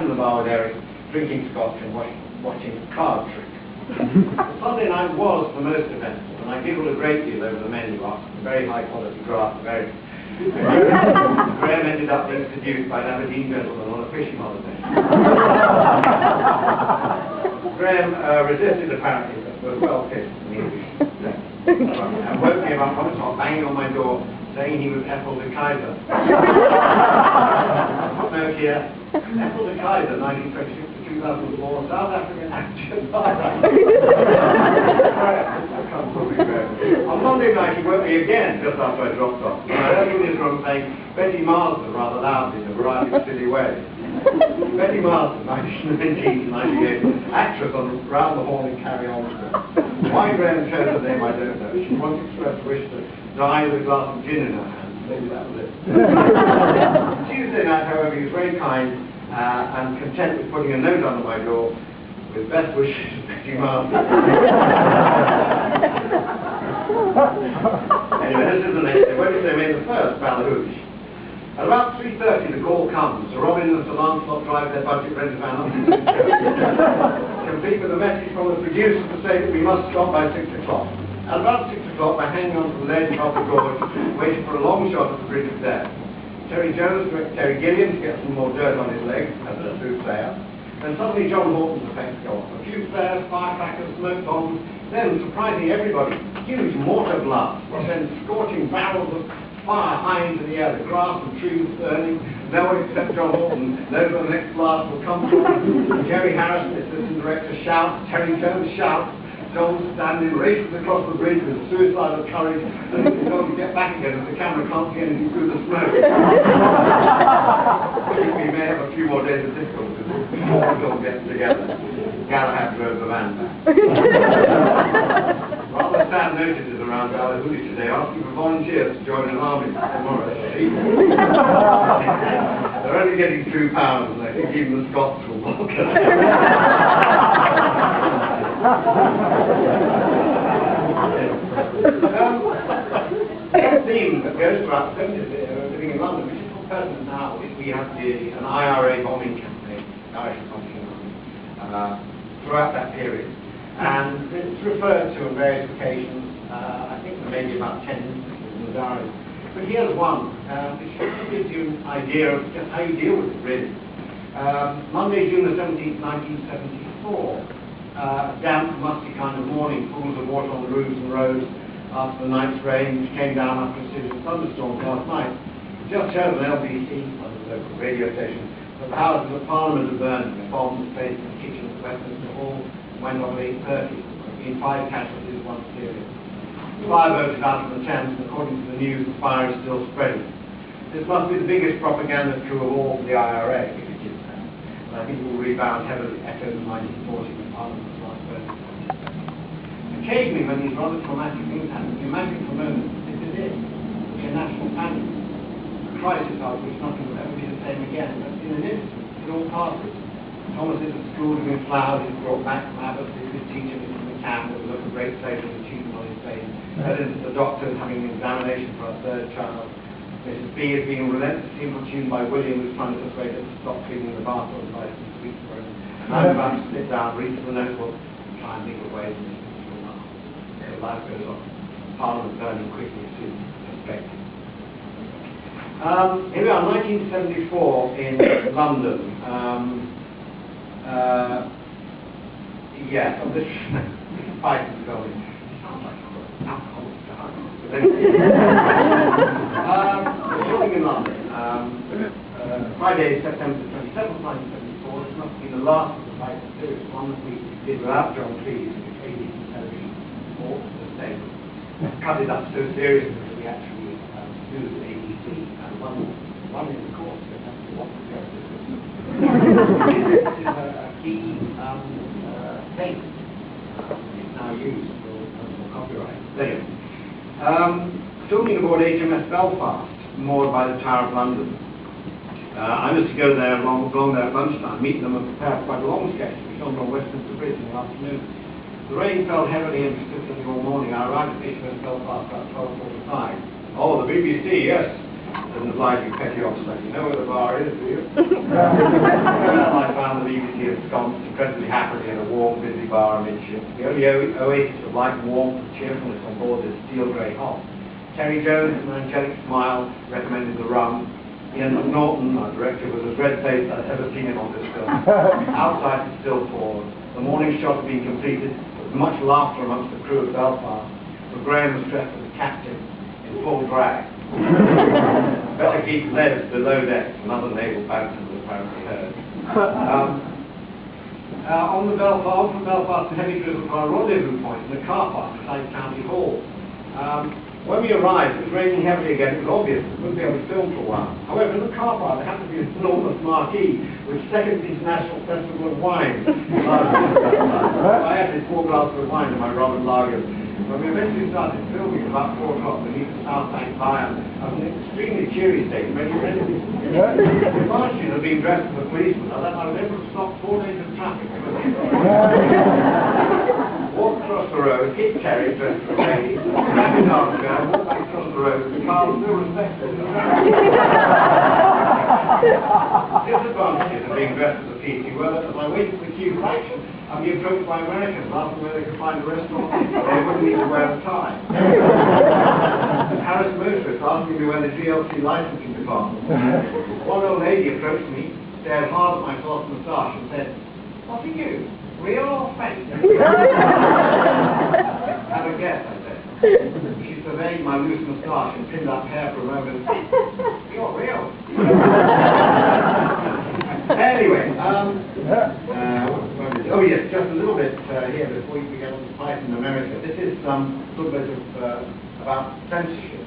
in the bar with Eric, drinking scotch and watching card tricks. Sunday night was the most eventful, and I giggled a great deal over the menu after the very high quality grass. Graham ended up being seduced by an Aberdeen gentleman on a fishing holiday. Graham resisted apparently, but was well pissed in the English and woke me about 1 o'clock, banging on my door, saying he was Ethel de Kaiser. Footnote here, Ethel de Kaiser, 1926 to 2004, South African actress. On Monday night he woke me again just after I dropped off. And I heard him in his room saying Betty Marsden rather loudly in a variety of silly ways. Betty Marsden, 1919 to 98, actress on Round the Horn and Carry On. Why Graham chose her name I don't know. She once expressed a wish to die with a glass of gin in her hand. Maybe that was it. Tuesday night, however, he was very kind and content with putting a note under my door with best wishes to Betty Marsden. Anyway, this is the next day. Wednesday, May the 1st, Ballahooch. At about 3:30 the call comes. Sir Robin and Sir Lancelot drive their budget rented van up to the church, complete with a message from the producer to say that we must stop by 6 o'clock. At about 6 o'clock, I hang on to the ledge above the gorge, waiting for a long shot at the Bridge of Death. Terry Jones directs Terry Gilliam to get some more dirt on his legs, as a soothsayer. Then suddenly John Horton's effects go off. A few flares, firecrackers, smoke bombs, then, surprising everybody, huge mortar blasts, which send scorching barrels of fire high into the air, the grass and trees burning. No one except John Horton knows where the next blast will come from. Jerry Harrison, the assistant director, shouts. Terry Jones shouts. John standing races across the bridge with suicidal courage, and he's going to get back again as the camera can't see anything through the smoke. I think we may have a few more days of difficulties before it all gets together. Galahad drove the van back. Rather sad notices around Ballahooch today asking for volunteers to join an army tomorrow. They're only getting £2, and I think even the Scots will balk at the theme that goes throughout living in London, which is still pertinent now, is we have an IRA bombing campaign, Irish Republican Army, throughout that period. And it's referred to on various occasions. I think there may be about 10 instances in the diary. But here's one, which gives you an idea of just how you deal with it, really. Monday, June the 17th, 1974. Damp, musty kind of morning, pools of water on the roofs and roads after the night's rain, which came down after a series of thunderstorms last night. Just heard on LBC, on the local radio station, that the houses of Parliament had burned, with bombs placed in the kitchen at Westminster Hall, went off at 8:30. There have been 5 casualties once serious. The fire boat is out of the Thames, and according to the news, the fire is still spreading. This must be the biggest propaganda coup of all for the IRA, if it is that. And I think it will rebound heavily, echoed in 1940 when Parliament was last voted. Occasionally, when these rather traumatic things happen, you imagine for a moment that this is it. It's a national panic. A crisis after which nothing will ever be the same again. But in an instant, it all passes. Thomas's at school doing flowers is brought back from Aberystwyth, his teacher from the camp with a look of great pleasure and achievement on his face. The doctor is having an examination for our 3rd child. Mrs. B is being relentlessly importuned by William, who's trying to persuade her to stop cleaning the bathroom and buy some sweets for him. And I'm about to sit down, read the notebook, and try and think of ways in which this will not. So life goes on. Parliament burning quickly as soon as expected. Here we are, 1974 in London. Yes, on this fight is going. Sounds like alcohol. Living in London. Friday, September 27th, 1974. This must be the last of the fight series, one that we did without John Cleese, which ABC television bought for the state. Cut it up so seriously that we actually used ABC and one in the course. So that's what the this is a key thing. It's now used for copyright. There. Filming aboard HMS Belfast, moored by the Tower of London. I was to go there along there at lunchtime, meet them and prepare quite a long sketch to be filmed on Westminster Bridge in the afternoon. The rain fell heavily and persistently all morning. I arrived at HMS Belfast about 12:45. Oh, the BBC, yes. Doesn't oblige you petty officer. You know where the bar is, do you? I on incredibly happily in a warm, busy bar amidship. The only oasis of light and warmth and cheerfulness on board this steel grey hulk. Terry Jones, with an angelic smile, recommended the rum. Ian McNaughton, our director, was as red-faced as I've ever seen him on this film. Outside it still poured. The morning shot had been completed, with much laughter amongst the crew of Belfast, for Graham was dressed as a captain in full drag. Bellekeep led below decks, another naval bantam was apparently heard. On from Belfast, the heavy drizzle from our rendezvous point in the car park beside County Hall. When we arrived, it was raining heavily again. It was obvious we wouldn't be able to film for a while. However, in the car park, there happened to be an enormous marquee with Second International Festival of Wine. I had this 4 glasses of wine in my rum and lager. When we eventually started filming about 4 o'clock beneath the South Bank Lion, I was in an extremely cheery state, ready for anything. The Martian had been dressed as a policeman. I was able to stop 4 lanes of traffic. Walked across the road, hit Terry, dressed as a lady, grabbed his arm ago, walked back across the road, the car was still respected. Disadvantages of being dressed as a PT were that as I waited for the queue for action, I'd be approached by Americans asking where they could find a restaurant. They wouldn't need to wear a tie. Harris motorists asking me where the GLC licensing department was. One old lady approached me, stared hard at my false moustache and said, "What are you? Real or fake?" Have a guess, I said. She surveyed my loose moustache and pinned up hair for a moment. "You're real." Anyway, oh yes, just a little bit here before we get on to Python in America. This is a little bit of about censorship,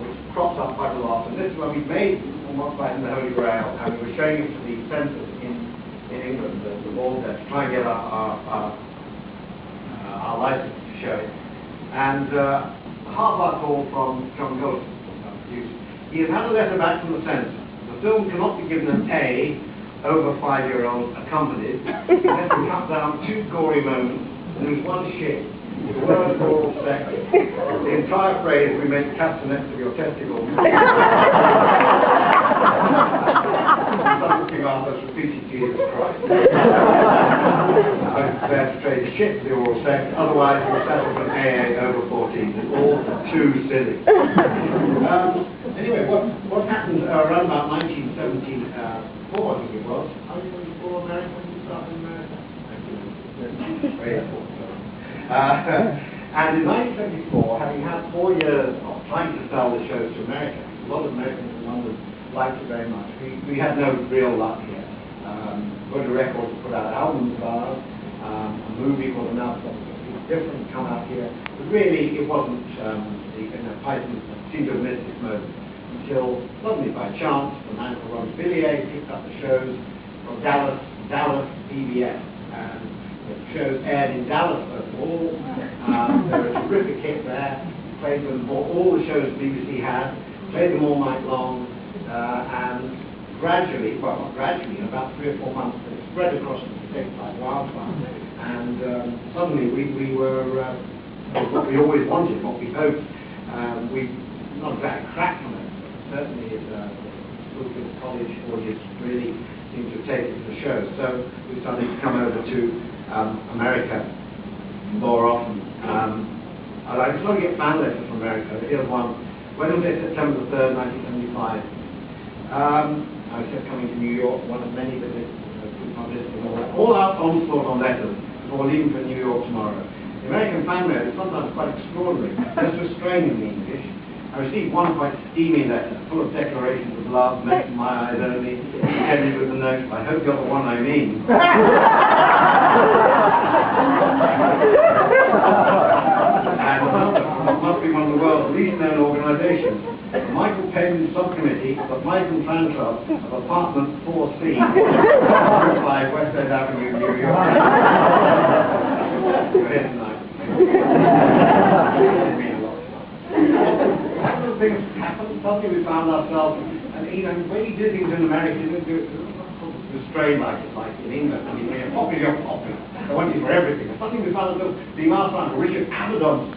which crops up quite a lot. And this is when we made What's Python the Holy Grail, and we were showing it to the censors in England, the board there, to try and get our license to show it. And half-hour call from John Goldman, our producer. He has had a letter back from the censor. The film cannot be given an A over 5-year-olds accompanied. It has to cut down 2 gory moments and lose 1 shit. The word oral sex. The entire phrase, "we make castanets of your testicles." Something Arthur's repeated Jesus Christ. I'm prepared to trade shit for the oral sex, otherwise we'll settle for an AA over 14. It's all too silly. Anyway, what happened around about 1974, I think it was. How many were you born America when you started in America? 1974. And in 1974, having had 4 years of trying to sell the shows to America, a lot of Americans in London liked it very much. We had no real luck here. Virgin Records put out albums of ours, a movie called Announced Something Different come out here, but really it wasn't, Python seemed to have missed its moment until suddenly by chance the man called Ron Villiers picked up the shows from Dallas PBS, and the shows aired in Dallas first of all. They were a terrific hit there. Played them for all the shows BBC had, played them all night long, and gradually, well not gradually, in about 3 or 4 months, they spread across the state like wildfire. And suddenly we were what we always wanted, what we hoped. We not exactly cracked on it, but certainly the Schoolfield College audience really seemed to have taken to the show. So we started to come over to America more often. I just want to get fan letters from America. Here's one. Wednesday, September 3rd, 1975. I was just coming to New York, one of many visits, all out onslaught on letters before leaving for New York tomorrow. The American fan mail is sometimes quite extraordinary, just restraining the English. I received one quite steamy letter, full of declarations of love, meant for my eyes only, ended with the note, "I hope you're the one I mean." And must be one of the world's least known organizations. The Michael Palin Subcommittee of the Python Fan Club of Apartment 4C, 5 West End Avenue, New York. You're here tonight. Things happened. Suddenly we found ourselves, and when you do things in America, you don't do it restrained like in England. I mean, you're popular, I want you for everything. And suddenly we found ourselves being asked by Richard Avedon